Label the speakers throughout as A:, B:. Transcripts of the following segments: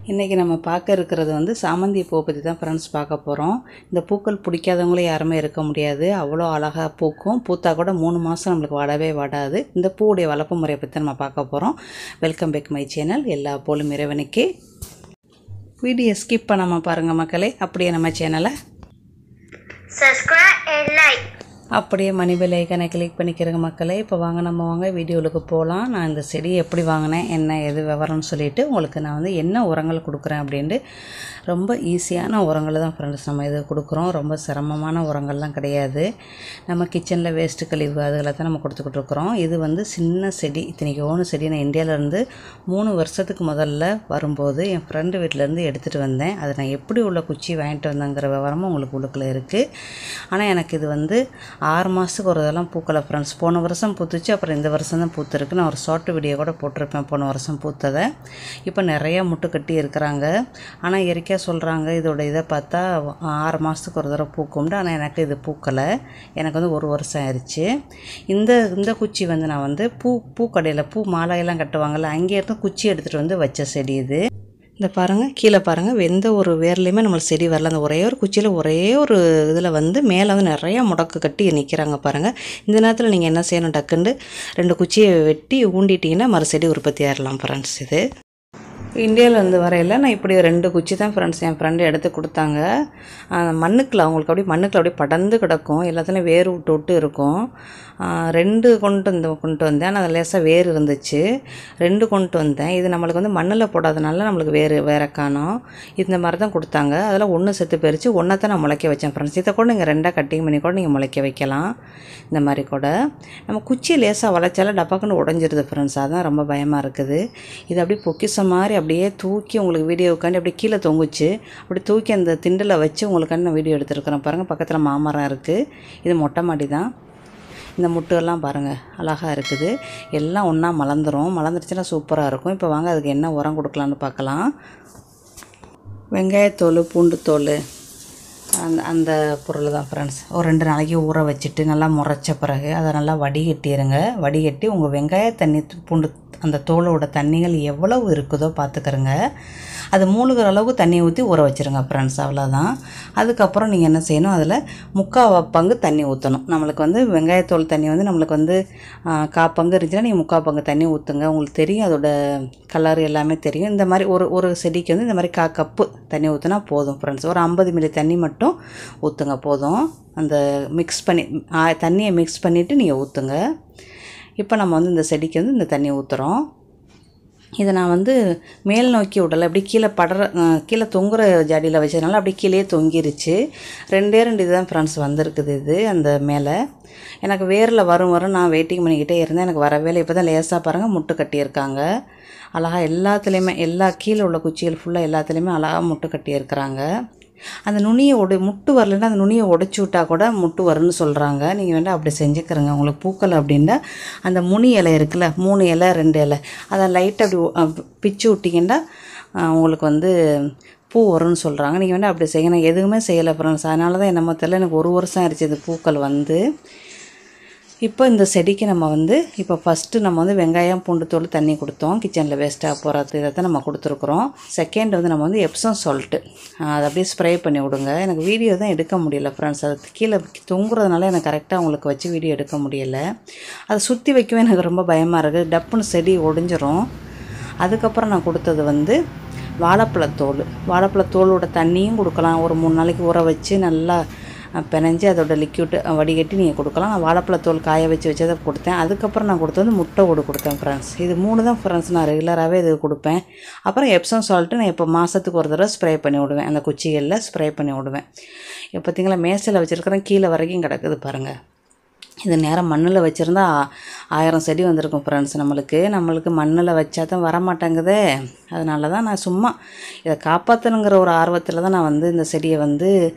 A: இன்றைக்கி நம்ம பார்க்க இருக்கிறது வந்து சாமந்தி பூ பற்றி தான் ஃப்ரெண்ட்ஸ் பார்க்க போகிறோம். இந்த பூக்கள் பிடிக்காதவங்களே யாருமே இருக்க முடியாது. அவ்வளோ அழகாக பூக்கும். பூத்தா கூட 3 மாதம் நம்மளுக்கு வாடவே வாடாது. இந்த பூவுடைய வளர்ப்பு முறையை பற்றி நம்ம பார்க்க போகிறோம். Welcome back my channel. எல்லா போலும் இறைவனுக்கே. வீடியோ ஸ்கிப் பண்ணாமல் பாருங்கள் மக்களே. அப்படியே நம்ம சேனலை
B: subscribe and like.
A: அப்படியே மணி பெல் ஐக்கானை கிளிக் பண்ணிக்கிறங்க மக்களே. இப்போ வாங்க வீடியோவுக்கு போகலாம். நான் இந்த செடி எப்படி வாங்கினேன், என்ன எது விவரம்னு சொல்லிவிட்டு உங்களுக்கு நான் வந்து என்ன உரங்கள் கொடுக்குறேன் அப்படின்ட்டு ரொம்ப ஈஸியான உரங்கள் தான் ஃப்ரெண்ட்ஸ் நம்ம இது கொடுக்குறோம். ரொம்ப சிரமமான உரங்கள்லாம் கிடையாது. நம்ம கிச்சனில் வேஸ்ட்டு கழிவு அதுகளை தான் நம்ம கொடுத்துக்கிட்டு இருக்கிறோம். இது வந்து சின்ன செடி, இத்தனைக்கோன்னு செடி. நான் இந்தியாவிலேருந்து 3 வருஷத்துக்கு முதல்ல வரும்போது என் ஃப்ரெண்டு வீட்டிலேருந்து எடுத்துகிட்டு வந்தேன். அது நான் எப்படி உள்ள குச்சி வாங்கிட்டு வந்தேங்கிற விவரமும் உங்களுக்கு உள்ளுக்குள்ளே இருக்குது. ஆனால் எனக்கு இது வந்து 6 மாதத்துக்கு ஒரு இதெல்லாம் பூக்கலை ஃப்ரெண்ட்ஸ். போன வருஷம் பூத்துச்சு, அப்புறம் இந்த வருஷம் தான் பூத்துருக்கு. நான் ஒரு ஷார்ட் வீடியோ கூட போட்டிருப்பேன் போன வருஷம் பூத்ததை. இப்போ நிறையா முட்டு கட்டி இருக்கிறாங்க. ஆனால் இயற்கையாக சொல்கிறாங்க இதோட இதை பார்த்தா 6 மாதத்துக்கு ஒரு தடவை பூக்கும்ட்டு. ஆனால் எனக்கு இது பூக்கலை. எனக்கு வந்து 1 வருஷம் ஆயிடுச்சு. இந்த குச்சி வந்து நான் வந்து பூக்கடையில் பூ மாலையெல்லாம் கட்டுவாங்கள்ல, அங்கேருந்து குச்சி எடுத்துகிட்டு வந்து வச்ச செடி இது. இந்த பாருங்கள், கீழே பாருங்கள், எந்த ஒரு வேர்லையுமே நம்மளுக்கு செடி வரல. அந்த ஒரே ஒரு குச்சியில் ஒரே ஒரு இதில் வந்து மேலே வந்து நிறையா முடக்கு கட்டி நிற்கிறாங்க பாருங்கள். இந்த நேரத்தில் நீங்கள் என்ன செய்யணும், டக்குண்டு 2 குச்சியை வெட்டி ஊண்டிட்டிங்கன்னா மறு செடி உற்பத்தி ஆகிடலாம் ஃப்ரெண்ட்ஸ். இது இந்தியாவிலேருந்து வரையில் நான் இப்படி 2 குச்சி தான் ஃப்ரெண்ட்ஸ் என் ஃப்ரெண்டு எடுத்து கொடுத்தாங்க. மண்ணுக்குள்ள அவங்களுக்கு அப்படியே மண்ணுக்குள்ள அப்படியே படர்ந்து கிடக்கும். எல்லாத்துலேயும் வேர் விட்டு இருக்கும். 2 கொண்டு வந்தேன். ஆனால் அது லேசாக வேர் இருந்துச்சு. 2 கொண்டு வந்தேன். இது நம்மளுக்கு வந்து மண்ணில் போடாதனால நம்மளுக்கு வேற காணும். இந்த மாதிரி தான் கொடுத்தாங்க. அதில் 1 செத்து போயிடுச்சு. 1 தான் நான் முளைக்க வச்சேன் ஃப்ரெண்ட்ஸ். இதை கூட நீங்கள் 2 கட்டிங் பண்ணி கூட நீங்கள் முளைக்க வைக்கலாம். இந்த மாதிரி கூட நம்ம குச்சி லேசாக வளைச்சாலும் டப்பாக்குன்னு உடஞ்சிருது ஃப்ரெண்ட்ஸ். அதுதான் ரொம்ப பயமாக இருக்குது. இது அப்படியே பொக்கிஷம் மாதிரி அப்படியே தூக்கி உங்களுக்கு வீடியோவுக்காண்டி அப்படியே கீழே தொங்குச்சு. அப்படி தூக்கி அந்த திண்டில் வச்சு உங்களுக்காண்டி நான் வீடியோ எடுத்துருக்கிறேன் பாருங்கள். பக்கத்தில் மாமரம் இருக்குது. இது மொட்டை மாடி தான். இந்த முட்டுகள்லாம் பாருங்கள் அழகாக இருக்குது. எல்லாம் ஒன்றா மலர்ந்துருச்சுன்னா சூப்பராக இருக்கும். இப்போ வாங்க அதுக்கு என்ன உரம் கொடுக்கலான்னு பார்க்கலாம். வெங்காயத்தோல், பூண்டு தோல், அந்த பொருள் தான் ஃப்ரெண்ட்ஸ். ஒரு 2 நாளைக்கு ஊற வச்சுட்டு நல்லா முறைச்ச பிறகு அதை நல்லா வடிகட்டிடுங்க. வடிகட்டி உங்கள் வெங்காய தண்ணி, பூண்டு அந்த தோலோட தண்ணிகள் எவ்வளவு இருக்குதோ பார்த்துக்கிறங்க. அது மூழ்கிற அளவுக்கு தண்ணி ஊற்றி ஊற வச்சுருங்க ஃப்ரெண்ட்ஸ். அவ்வளோதான். அதுக்கப்புறம் நீங்கள் என்ன செய்யணும், அதில் 3/4 பங்கு தண்ணி ஊற்றணும். நம்மளுக்கு வந்து வெங்காயத்தோல் தண்ணி வந்து நம்மளுக்கு வந்து 1/4 பங்கு இருந்துச்சுன்னா நீங்கள் 3/4 பங்கு தண்ணி ஊற்றுங்க. உங்களுக்கு தெரியும், அதோட கலர் எல்லாமே தெரியும். இந்த மாதிரி ஒரு செடிக்கு வந்து இந்த மாதிரி 1/4 கப்பு தண்ணி ஊற்றினா போதும் ஃப்ரெண்ட்ஸ். ஒரு 50 மில்லி தண்ணி மட்டும் ஊற்றுங்க போதும். அந்த தண்ணியை மிக்ஸ் பண்ணிவிட்டு நீங்கள் ஊற்றுங்க. இப்போ நம்ம வந்து இந்த செடிக்கு வந்து இந்த தண்ணி ஊற்றுறோம். இதை நான் வந்து மேல் நோக்கி விடலை, அப்படி கீழே தொங்குற ஜாடியில் வச்சதுனால அப்படி கீழே தொங்கிருச்சு. 2 இது தான் ஃப்ரெண்ட்ஸ் வந்திருக்குது. இது அந்த மேலே எனக்கு வேரில் வரும் நான் வெயிட்டிங் பண்ணிக்கிட்டே இருந்தேன். எனக்கு வரவே இல்லை. இப்போ தான் லேசாக பாருங்கள் முட்டு கட்டியிருக்காங்க. அழகாக எல்லாத்துலேயுமே கீழே உள்ள குச்சிகள் ஃபுல்லாக எல்லாத்துலேயுமே அழகாக முட்டு கட்டியிருக்கிறாங்க. அந்த நுனியை முட்டு வரலைன்னா அந்த நுனியை உடச்சி விட்டா கூட முட்டு வரும்னு சொல்கிறாங்க. நீங்கள் வேண்டாம் அப்படி செஞ்சுக்கிறங்க. உங்களுக்கு பூக்கள் அப்படின்னா அந்த முனி இலை இருக்குல்ல, 3 இலை 2 இலை அதை லைட்டாக அப்படி பிச்சு விட்டிங்கன்னா உங்களுக்கு வந்து பூ வரும்னு சொல்கிறாங்க. நீங்கள் வேண்டாம் அப்படி செய்யணும். எதுவுமே செய்யலை ஃப்ரெண்ட்ஸ். அதனால தான் என்னமோ தெரியல, எனக்கு 1 வருஷம் ஆயிடுச்சு இது பூக்கள் வந்து. இப்போ இந்த செடிக்கு நம்ம வந்து இப்போ ஃபஸ்ட்டு நம்ம வந்து வெங்காயம், பூண்டு தோல் தண்ணி கொடுத்தோம். கிச்சனில் வேஸ்ட்டாக போகிறது இதை தான் நம்ம கொடுத்துருக்குறோம். செகண்ட் வந்து நம்ம வந்து எப்சம் சால்ட்டு அதை அப்படியே ஸ்ப்ரே பண்ணி விடுங்க. எனக்கு வீடியோ தான் எடுக்க முடியல ஃப்ரெண்ட்ஸ். அது கீழே தொங்குறதுனால எனக்கு கரெக்டாக உங்களுக்கு வச்சு வீடியோ எடுக்க முடியலை. அதை சுற்றி வைக்கவே எனக்கு ரொம்ப பயமாக இருக்குது. டப்புன்னு செடி ஒடிஞ்சிரும். அதுக்கப்புறம் நான் கொடுத்தது வந்து வாழைப்பழத்தோலோட தண்ணியும் கொடுக்கலாம். ஒரு 3 நாளைக்கு ஊற வச்சு நல்லா பிணைஞ்சி அதோட லிக்யூட் வடிகட்டி நீங்கள் கொடுக்கலாம். நான் வாழைப்பழத்தோல் காய வச்சதை கொடுத்தேன். அதுக்கப்புறம் நான் கொடுத்தது முட்டை ஓடு கொடுத்தேன் ஃப்ரெண்ட்ஸ். இது 3 தான் ஃப்ரெண்ட்ஸ் நான் ரெகுலராகவே இது கொடுப்பேன். அப்புறம் எப்சம் சால்ட்டு நான் இப்போ மாதத்துக்கு ஒரு தடவை ஸ்ப்ரே பண்ணி விடுவேன். அந்த குச்சிகளில் ஸ்ப்ரே பண்ணி விடுவேன். இப்போ பார்த்திங்களா மேசையில் வச்சுருக்கிறேன், கீழே வரைக்கும் கிடக்குது பாருங்கள். இது நேரம் மண்ணில் வச்சுருந்தா 1000 செடி வந்திருக்கும் ஃப்ரெண்ட்ஸ். நம்மளுக்கு மண்ணில் வச்சா தான் வரமாட்டேங்குதே. அதனால தான் நான் சும்மா இதை காப்பாற்றணுங்கிற ஒரு ஆர்வத்தில் தான் நான் வந்து இந்த செடியை வந்து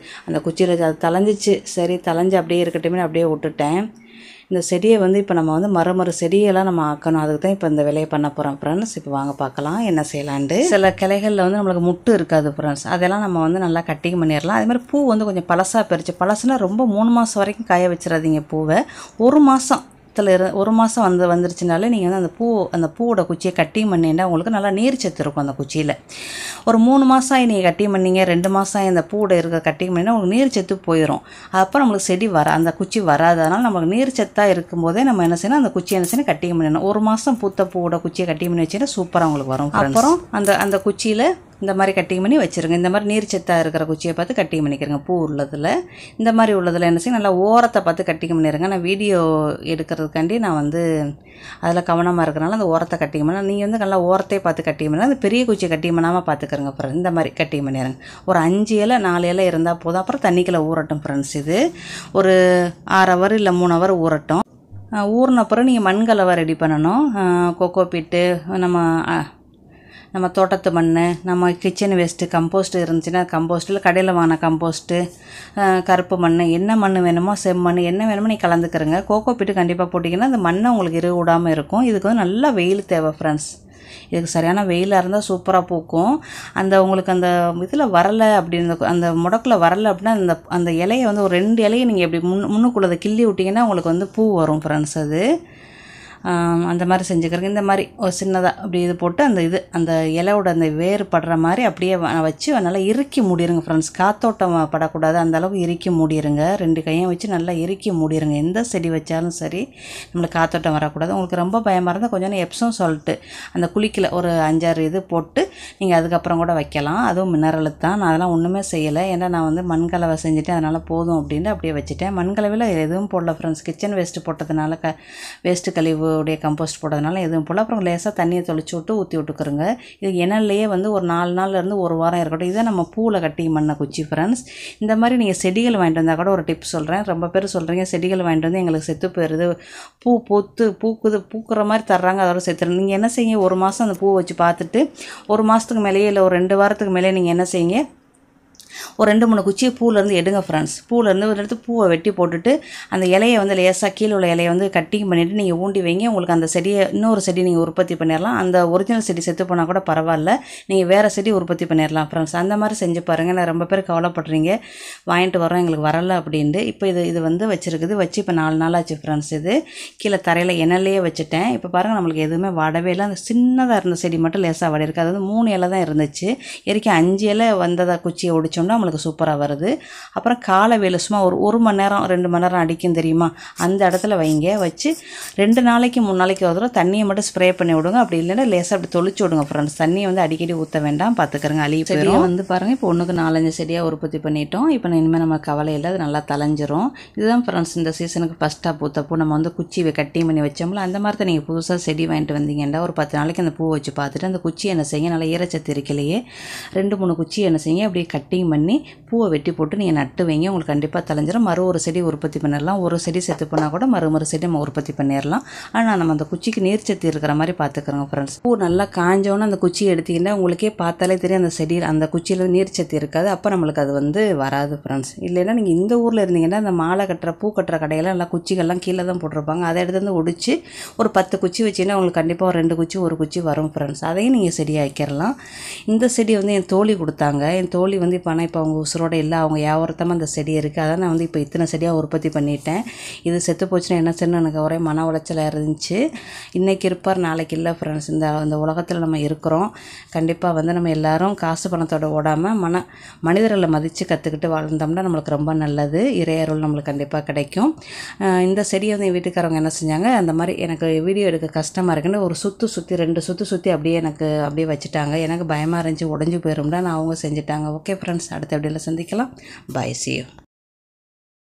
A: அந்த குச்சியில் அது தளைஞ்சிச்சு. சரி தளைஞ்சு அப்படியே இருக்கட்டுமே அப்படியே விட்டுட்டேன். இந்த செடியை வந்து இப்போ நம்ம வந்து மறு செடியெல்லாம் நம்ம ஆக்கணும். அதுக்கு தான் இப்போ இந்த வேலையை பண்ண போகிறோம் ஃப்ரெண்ட்ஸ். இப்போ வாங்க பார்க்கலாம் என்ன செய்யலான்ட்டு. சில கிளைகளில் வந்து நம்மளுக்கு முட்டு இருக்காது ஃப்ரெண்ட்ஸ். அதெல்லாம் நம்ம வந்து நல்லா கட்டிங் பண்ணிடலாம். அதே மாதிரி பூ வந்து கொஞ்சம் பழசாக பறிச்சு, பழசுனா ரொம்ப 3 மாதம் வரைக்கும் காய வச்சிடாதீங்க பூவை. 1 மாதம் 1 மாதம் வந்துருச்சுனாலே நீங்கள் வந்து அந்த பூவோட குச்சியை கட்டிங் பண்ணிங்கன்னா உங்களுக்கு நல்லா நீர் சத்து இருக்கும் அந்த குச்சியில். ஒரு 3 மாதம் ஆகி நீங்கள் கட்டிங் பண்ணிங்க, 2 மாதம் ஆகி அந்த பூட இருக்கிற கட்டிங் பண்ணிங்கன்னா உங்களுக்கு நீர் சத்து போயிடும். அப்போ நம்மளுக்கு செடி அந்த குச்சி வராது. அதனால் நமக்கு நீர் சத்தாக இருக்கும்போதே நம்ம என்ன செய்யணும், அந்த குச்சி என்ன செய்யணும், கட்டிங் பண்ணிடணும். 1 மாதம் பூத்த பூவோட குச்சியை கட்டிங் பண்ணி வச்சிங்கன்னா சூப்பராக உங்களுக்கு வரும். அப்புறம் அந்த குச்சியில் இந்த மாதிரி கட்டிங் பண்ணி வச்சுருங்க. இந்த மாதிரி நீர் சத்தாக இருக்கிற குச்சியை பார்த்து கட்டிங் பண்ணிக்கிறங்க. பூ உள்ளதில் இந்த மாதிரி உள்ளதில் என்ன செய்யும், நல்லா ஓரத்தை பார்த்து கட்டிங் பண்ணிடுங்க. நான் வீடியோ எடுக்கிறதுக்காண்டி நான் அதில் கவனமாக இருக்கிறனால அந்த ஓரத்தை கட்டிங் பண்ணால் நீங்கள் நல்லா ஓரத்தை பார்த்து கட்டிங் பண்ணால் அந்த பெரிய குச்சியை கட்டிங் பண்ணாமல் பார்த்துக்கிறங்க. அப்புறம் இந்த மாதிரி கட்டிங் பண்ணிடுங்க. ஒரு 5 இலை 4 இலை இருந்தால் போதும். அப்புறம் தண்ணிக்குள்ளே ஊறட்டும் ஃப்ரெண்ட்ஸ். இது ஒரு 6 ஹவர் இல்லை 3 ஹவர் ஊறட்டும். ஊறின அப்புறம் நீங்கள் மண்கலவை ரெடி பண்ணணும். கோகோ பீட்டு, நம்ம தோட்டத்து மண், நம்ம கிச்சன் வேஸ்ட்டு கம்போஸ்ட்டு இருந்துச்சுன்னா கம்போஸ்ட்டில் கடையில் வாங்கின கம்போஸ்ட்டு, கருப்பு மண், என்ன மண் வேணுமோ செம்மண் என்ன வேணுமோ நீங்கள் கலந்துக்கிறங்க. கோகோ பீட்டு கண்டிப்பாக போட்டிங்கன்னா அந்த மண்ணை உங்களுக்கு விடாமல் இருக்கும். இதுக்கு நல்லா வெயில் தேவை ஃப்ரெண்ட்ஸ். இதுக்கு சரியான வெயிலாக இருந்தால் சூப்பராக பூக்கும். உங்களுக்கு அந்த இதில் வரலை அப்படின்னு, அந்த முடக்கில் வரலை அப்படின்னா அந்த இலையை ஒரு 2 இலையை நீங்கள் எப்படி முன்னுக்குள்ளதை கிள்ளி விட்டிங்கன்னா உங்களுக்கு பூ வரும் ஃப்ரெண்ட்ஸ். அது அந்த மாதிரி செஞ்சுக்கிறேங்க. இந்த மாதிரி ஒரு சின்னதாக அப்படி இது போட்டு அந்த இலையோட அந்த வேறு படுற மாதிரி அப்படியே வச்சு நல்லா இறுக்கி மூடிடுங்க ஃப்ரெண்ட்ஸ். காத்தோட்டம் படக்கூடாது, அந்த அளவுக்கு இறுக்கி மூடிடுங்க. 2 கையும் வச்சு நல்லா இறுக்கி மூடிடுங்க. எந்த செடி வச்சாலும் சரி நம்மளுக்கு காத்தோட்டம் வரக்கூடாது. உங்களுக்கு ரொம்ப பயமாக இருந்தால் கொஞ்சம் எப்சம் சால்ட்டு அந்த குளிக்கல ஒரு 5-6 இது போட்டு நீங்கள் அதுக்கப்புறம் கூட வைக்கலாம். அதுவும் மினரல் தான். நான் அதெல்லாம் ஒன்றுமே செய்யலை. ஏன்னா நான் மண்கலவை செஞ்சுட்டேன், அதனால் போதும் அப்படின்ட்டு அப்படியே வச்சுட்டேன். மண்கலவையில் எதுவும் போடல ஃப்ரெண்ட்ஸ். கிச்சன் வேஸ்ட்டு போட்டதுனால வேஸ்ட்டு கழிவு உடைய கம்போஸ்ட் போடுறதுனால எதுவும் போல. அப்புறம் லேசாக தண்ணியை தெளிச்சு விட்டு ஊற்றி விட்டுக்கிறோங்க. இது இனல்லையே ஒரு 4 நாள்லேருந்து 1 வாரம் இருக்கட்டும். இதை நம்ம பூவில் கட்டிங் பண்ண குச்சி ஃப்ரெண்ட்ஸ். இந்த மாதிரி நீங்கள் செடிகள் வாங்கிட்டு வந்தால் கூட ஒரு டிப்ஸ் சொல்கிறேன். ரொம்ப பேர் சொல்கிறீங்க செடிகள் வாங்கிட்டு வந்து எங்களுக்கு செத்து போயிடுது, பூக்குற மாதிரி தர்றாங்க, அதோட செத்துரு. நீங்கள் என்ன செய்யுங்க, 1 மாதம் அந்த பூ வச்சு பார்த்துட்டு 1 மாதத்துக்கு மேலேயே இல்லை ஒரு 2 வாரத்துக்கு மேலே நீங்கள் என்ன செய்யுங்க, ஒரு 2-3 குச்சியை பூலேருந்து எடுங்க ஃப்ரெண்ட்ஸ். பூலேருந்து ஒரு எடுத்து பூவை வெட்டி போட்டுட்டு அந்த இலையை லேசாக கீழே உள்ள இலையை கட்டிங் பண்ணிவிட்டு நீங்கள் ஊண்டி வைங்க. உங்களுக்கு அந்த செடியை இன்னொரு செடி நீங்கள் உற்பத்தி பண்ணிடலாம். அந்த ஒரிஜினல் செடி செத்து போனால் கூட பரவாயில்ல, நீங்கள் வேறு செடி உற்பத்தி பண்ணிடலாம் ஃப்ரெண்ட்ஸ். அந்த மாதிரி செஞ்சு பாருங்கள். நான் ரொம்ப பேர் கவலைப்படுறீங்க வாங்கிட்டு வரோம் எங்களுக்கு வரலை அப்படின்ட்டு. இப்போ இது வச்சுருக்குது, வச்சு இப்போ 4 நாள் ஆச்சு ஃப்ரெண்ட்ஸ். இது கீழே தரையில் இனலையே வச்சுட்டேன். இப்போ பாருங்கள் நம்மளுக்கு எதுவுமே வாடவே இல்லை. அந்த சின்னதாக இருந்த செடி மட்டும் லேசாக வாடி இருக்குது. அது 3 இலை தான் இருந்துச்சு. இறக்கி 5 இலை வந்ததாக குச்சியை ஒடிச்சோம் நம்மளுக்கு சூப்பராக வருது. அப்புறம் காலை வேலை சும்மா ஒரு 1 மணி நேரம் 2 மணி நேரம் அடிக்கும் தெரியுமா, அந்த இடத்துல வைங்க. வச்சு 2 நாளைக்கு 3 நாளைக்கு ஒரு தடவை தண்ணியை மட்டும் ஸ்ப்ரே பண்ணி விடுங்க. அப்படி இல்லைன்னா லேசாக அப்படி தொளிச்சு விடுங்க ஃப்ரெண்ட்ஸ். தண்ணியை அடிக்கடி ஊற்ற வேண்டாம், பார்த்துக்கிறங்க, அழுகி போயிடும். பாருங்கள் இப்போ 1க்கு 4-5 செடியாக உற்பத்தி பண்ணிட்டோம். இப்போ இனிமேல் நம்ம கவலை இல்லை, அது நல்லா தலைஞ்சிரும். இதுதான் ஃப்ரெண்ட்ஸ் இந்த சீசனுக்கு ஃபஸ்ட்டாக பூத்தப்போ நம்ம குச்சி கட்டிங் பண்ணி வச்சோம்ல, அந்த மாதிரி தான் நீங்கள் புதுசாக செடி வாங்கிட்டு வந்தீங்கன்னா ஒரு 10 நாளைக்கு அந்த பூ வச்சு பார்த்துட்டு அந்த குச்சி என்ன செய்யுங்க, நல்லா ஈரச்சத்து இருக்கலையே 2-3 குச்சி என்ன செய்யுங்க அப்படியே கட்டிங் பண்ணி பூவை வெட்டி போட்டு நீங்கள் நட்டு வைங்க. உங்களுக்கு கண்டிப்பாக தலைஞ்சிடும். ஒரு செடி உற்பத்தி பண்ணிடலாம். ஒரு செடி செத்து போனால் கூட மறு செடி நம்ம உற்பத்தி பண்ணிடலாம். ஆனால் நம்ம அந்த குச்சிக்கு நீர் சத்து இருக்கிற மாதிரி பார்த்துக்கிறோங்க ஃப்ரெண்ட்ஸ். பூ நல்லா காஞ்சோன்னு அந்த குச்சியை எடுத்திங்கன்னா உங்களுக்கே பார்த்தாலே தெரியும் அந்த செடியில் அந்த குச்சியில் நீர் சத்து இருக்காது. அப்போ நம்மளுக்கு அது வராது ஃப்ரெண்ட்ஸ். இல்லைன்னா நீங்கள் இந்த ஊரில் இருந்தீங்கன்னா அந்த மாலை கட்டுற பூ கட்டுற கடையெல்லாம் நல்லா குச்சிகள்லாம் கீழே தான் போட்டிருப்பாங்க. அதை எடுத்து ஒடிச்சு ஒரு 10 குச்சி வச்சிங்கன்னா உங்களுக்கு கண்டிப்பாக ஒரு 2 குச்சி 1 குச்சி வரும் ஃப்ரெண்ட்ஸ். அதையும் நீங்கள் செடியாக வைக்கிறலாம். இந்த செடி என் தோழி கொடுத்தாங்க. என் தோழி இப்போ அவங்க உசுரோட இல்லை, அவங்க யாவரத்தமாக அந்த செடி இருக்குது. அதான் நான் இப்போ இத்தனை செடியாக உற்பத்தி பண்ணிட்டேன். இது செத்து போச்சுன்னா என்ன செய்யணும், எனக்கு ஒரே மன உளைச்சலாக இருந்துச்சு. இன்றைக்கி இருப்பார் நாளைக்கு இல்லை ஃப்ரெண்ட்ஸ். இந்த உலகத்தில் நம்ம இருக்கிறோம். கண்டிப்பாக நம்ம எல்லோரும் காசு பணத்தோட ஓடாமல் மனிதர்களை மதித்து கற்றுக்கிட்டு வாழ்ந்தோம்னா நம்மளுக்கு ரொம்ப நல்லது. இறையருள் நம்மளுக்கு கண்டிப்பாக கிடைக்கும். இந்த செடியை என் வீட்டுக்காரவங்க என்ன செஞ்சாங்க, அந்த மாதிரி எனக்கு வீடியோ எடுக்க கஷ்டமாக இருக்குன்னு ஒரு சுற்றி 2 சுற்றி அப்படியே வச்சுட்டாங்க. எனக்கு பயமாக இருந்துச்சு உடஞ்சி போயிடும்னா நான் அவங்க செஞ்சுட்டாங்க. ஓகே ஃப்ரெண்ட்ஸ், அடுத்த வீடியோவில் சந்திக்கலாம். Bye, see you.